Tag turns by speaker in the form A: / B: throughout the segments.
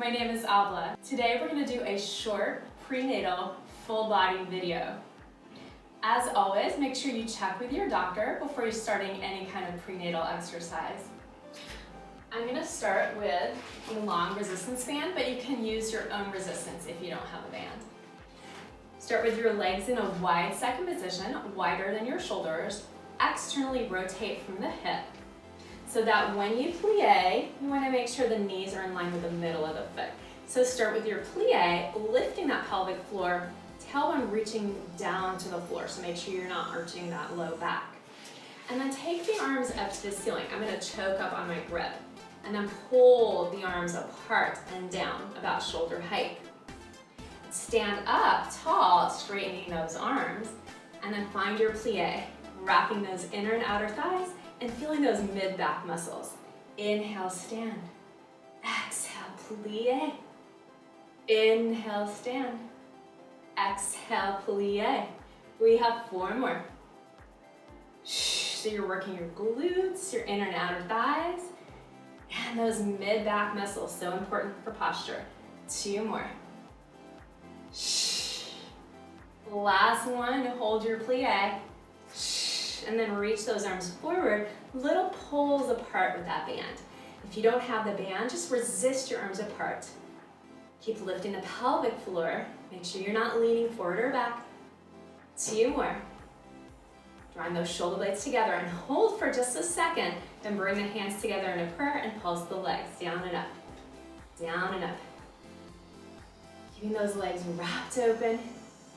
A: my name is Abla. Today we're going to do a short prenatal full body video. As always, make sure you check with your doctor before you're starting any kind of prenatal exercise. I'm going to start with a long resistance band, but you can use your own resistance if you don't have a band. Start with your legs in a wide second position, wider than your shoulders. Externally rotate from the hip, so that when you plie, you want to make sure the knees are in line with the middle of the foot. So start with your plie, lifting that pelvic floor, tailbone reaching down to the floor, so make sure you're not arching that low back. And then take the arms up to the ceiling. I'm going to choke up on my grip. And then pull the arms apart and down, about shoulder height. Stand up tall, straightening those arms, and then find your plie, wrapping those inner and outer thighs, and feeling those mid-back muscles. Inhale, stand. Exhale, plie. Inhale, stand. Exhale, plie. We have 4 more. So you're working your glutes, your inner and outer thighs, and those mid-back muscles, so important for posture. 2 more. Last one, hold your plie. And then reach those arms forward, little pulls apart with that band. If you don't have the band, just resist your arms apart. Keep lifting the pelvic floor. Make sure you're not leaning forward or back. 2 more. Drawing those shoulder blades together and hold for just a second. Then bring the hands together in a prayer and pulse the legs down and up. Down and up. Keeping those legs wrapped open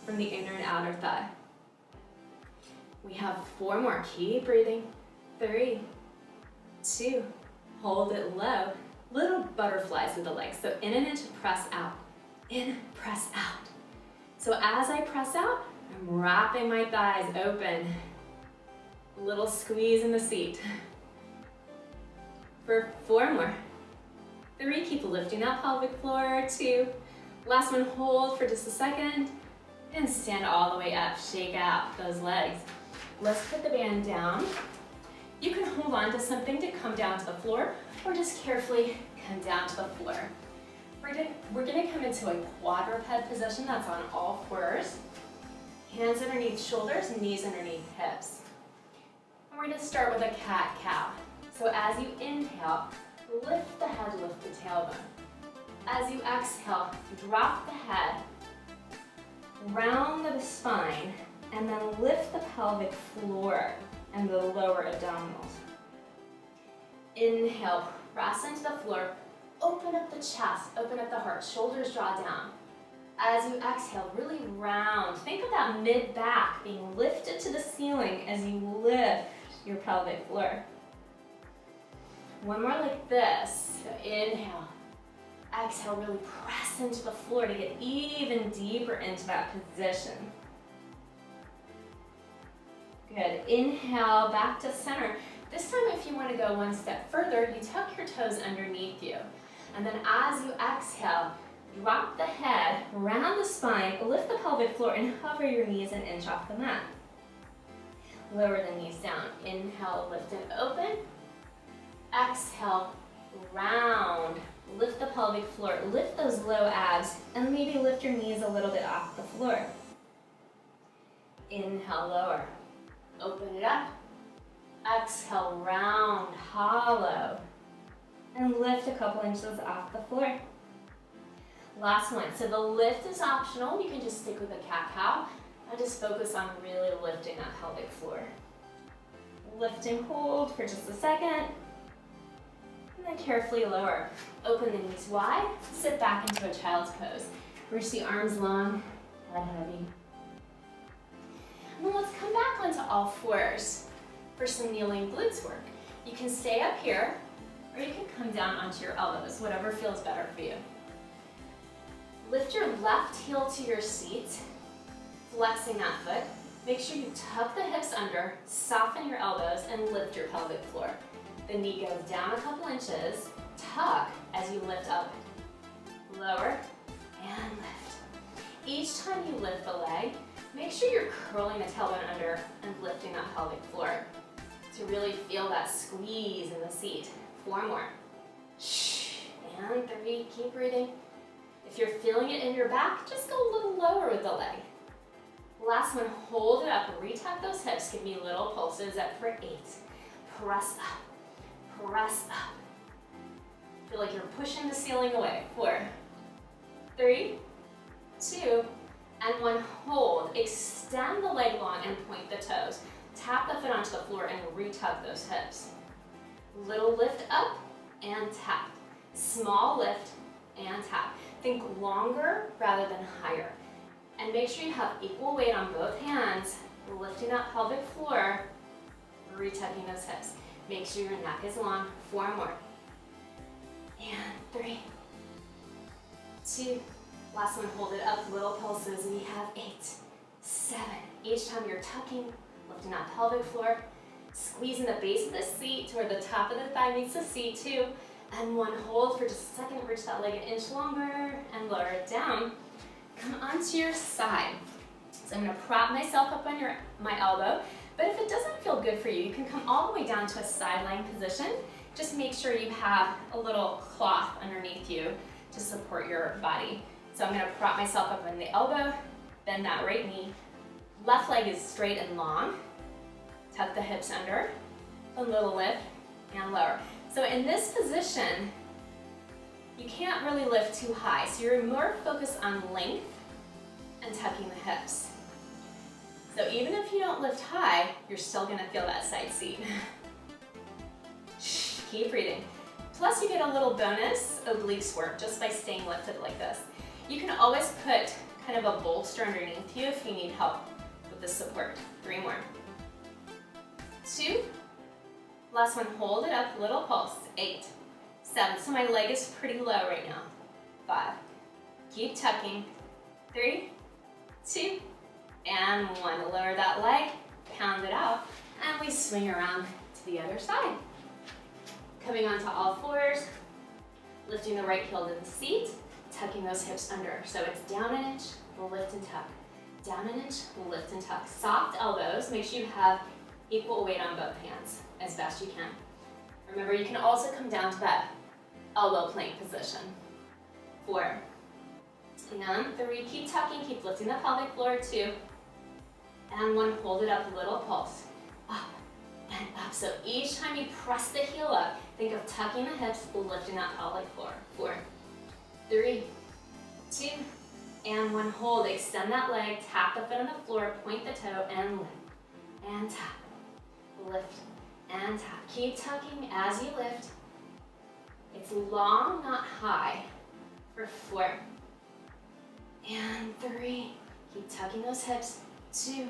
A: from the inner and outer thigh. We have 4 more. Keep breathing. 3, 2, hold it low. Little butterflies with the legs. So in and into, press out. In, press out. So as I press out, I'm wrapping my thighs open. A little squeeze in the seat. For 4 more. 3, keep lifting that pelvic floor. 2, last one, hold for just a second. And stand all the way up, shake out those legs. Let's put the band down. You can hold on to something to come down to the floor, or just carefully come down to the floor. We're gonna come into a quadruped position, that's on all 4s. Hands underneath shoulders, knees underneath hips. And we're gonna start with a cat-cow. So as you inhale, lift the head, lift the tailbone. As you exhale, drop the head, round the spine, and then lift the pelvic floor and the lower abdominals. Inhale, press into the floor, open up the chest, open up the heart, shoulders draw down. As you exhale, really round. Think of that mid-back being lifted to the ceiling as you lift your pelvic floor. 1 more like this. So inhale. Exhale, really press into the floor to get even deeper into that position. Good. Inhale, back to center. This time, if you want to go 1 step further, you tuck your toes underneath you. And then as you exhale, drop the head, round the spine, lift the pelvic floor, and hover your knees an inch off the mat. Lower the knees down. Inhale, lift and open. Exhale, round. Lift the pelvic floor, lift those low abs, and maybe lift your knees a little bit off the floor. Inhale, lower. Open it up. Exhale, round, hollow. And lift a couple inches off the floor. Last one. So the lift is optional. You can just stick with a cat-cow and just focus on really lifting that pelvic floor. Lift and hold for just a second. And then carefully lower. Open the knees wide, sit back into a child's pose. Reach the arms long, head heavy. And then let's come back onto all 4s for some kneeling glutes work. You can stay up here, or you can come down onto your elbows, whatever feels better for you. Lift your left heel to your seat, flexing that foot. Make sure you tuck the hips under, soften your elbows, and lift your pelvic floor. The knee goes down a couple inches, tuck as you lift up, lower, and lift. Each time you lift the leg, make sure you're curling the tailbone under and lifting that pelvic floor to really feel that squeeze in the seat. 4 more. and 3, keep breathing. If you're feeling it in your back, just go a little lower with the leg. Last one, hold it up, retap those hips, give me little pulses up for 8. Press up, press up. Feel like you're pushing the ceiling away. 4, 3, 2, and 1, hold. Extend the leg long and point the toes. Tap the foot onto the floor and retug those hips. Little lift up and tap. Small lift and tap. Think longer rather than higher. And make sure you have equal weight on both hands, lifting that pelvic floor, retugging those hips. Make sure your neck is long. 4 more. And 3, 2, last one, hold it up, little pulses. We have 8, 7. Each time you're tucking, lifting that pelvic floor, squeezing the base of the seat to where the top of the thigh meets the seat, 2, and 1, hold for just a second, reach that leg an inch longer, and lower it down. Come onto your side. So I'm gonna prop myself up on my elbow, but if it doesn't feel good for you, you can come all the way down to a side lying position. Just make sure you have a little cloth underneath you to support your body. So I'm gonna prop myself up on the elbow, bend that right knee. Left leg is straight and long. Tuck the hips under, a little lift, and lower. So in this position, you can't really lift too high, so you're more focused on length and tucking the hips. So even if you don't lift high, you're still gonna feel that side seat. Keep breathing. Plus you get a little bonus obliques work just by staying lifted like this. You can always put kind of a bolster underneath you if you need help with the support. 3 more. 2, last one, hold it up, little pulse. 8, 7, so my leg is pretty low right now. 5, keep tucking. 3, 2, and 1. Lower that leg, pound it out, and we swing around to the other side. Coming onto all fours, lifting the right heel to the seat, tucking those hips under. So it's down an inch, lift and tuck. Down an inch, lift and tuck. Soft elbows, make sure you have equal weight on both hands as best you can. Remember, you can also come down to that elbow plank position. 4, and 3, keep tucking, keep lifting the pelvic floor. 2, and 1, hold it up, little pulse. Up and up. So each time you press the heel up, think of tucking the hips, lifting that pelvic floor. 4, 3, 2, and 1, hold. Extend that leg, tap the foot on the floor, point the toe, and lift. And tap. Lift and tap. Keep tucking as you lift. It's long, not high. For 4, and 3. Keep tucking those hips. 2.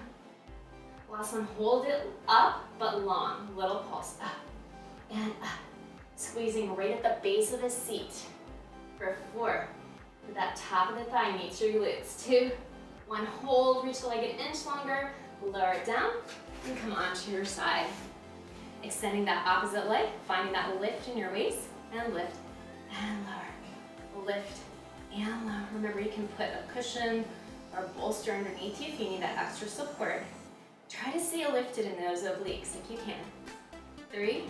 A: Last one, hold it up, but long. Little pulse, up and up. Squeezing right at the base of the seat. For 4, that top of the thigh meets your glutes. 2, 1, hold, reach the leg an inch longer, lower it down, and come onto your side. Extending that opposite leg, finding that lift in your waist, and lift and lower. Lift and lower. Remember, you can put a cushion or a bolster underneath you if you need that extra support. Try to stay lifted in those obliques if you can. 3,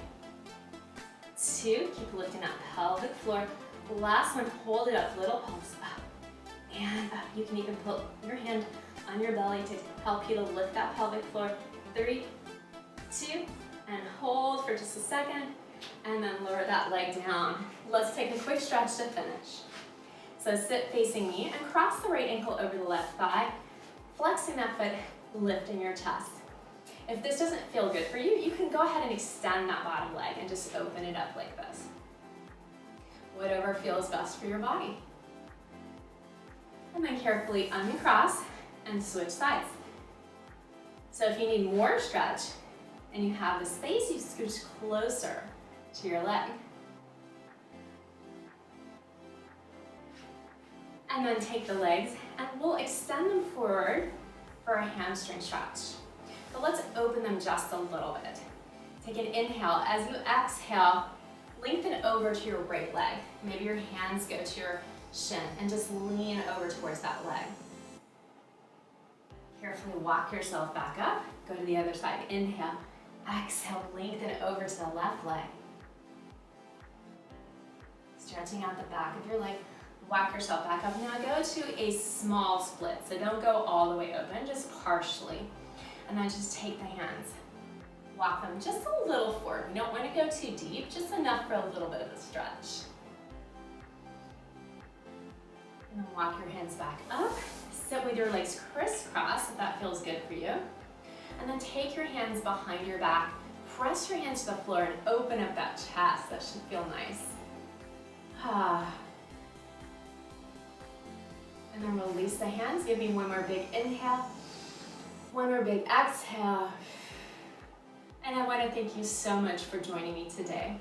A: 2, keep lifting that pelvic floor. Last one, hold it up, little pulse, up and up. You can even put your hand on your belly to help you to lift that pelvic floor. 3, 2, and hold for just a second, and then lower that leg down. Let's take a quick stretch to finish. So sit facing me and cross the right ankle over the left thigh, flexing that foot, lifting your chest. If this doesn't feel good for you, you can go ahead and extend that bottom leg and just open it up like this. Whatever feels best for your body. And then carefully uncross and switch sides. So if you need more stretch and you have the space, you scooch closer to your leg. And then take the legs and we'll extend them forward for a hamstring stretch. But let's open them just a little bit. Take an inhale. As you exhale, lengthen over to your right leg. Maybe your hands go to your shin and just lean over towards that leg. Carefully walk yourself back up. Go to the other side. Inhale. Exhale, lengthen over to the left leg. Stretching out the back of your leg. Walk yourself back up. Now go to a small split. So don't go all the way open, just partially. And then just take the hands. Walk them just a little forward. You don't want to go too deep, just enough for a little bit of a stretch. And then walk your hands back up. Sit with your legs crisscross if that feels good for you. And then take your hands behind your back. Press your hands to the floor and open up that chest. That should feel nice. And then release the hands. Give me one more big inhale. One more big exhale. And I want to thank you so much for joining me today.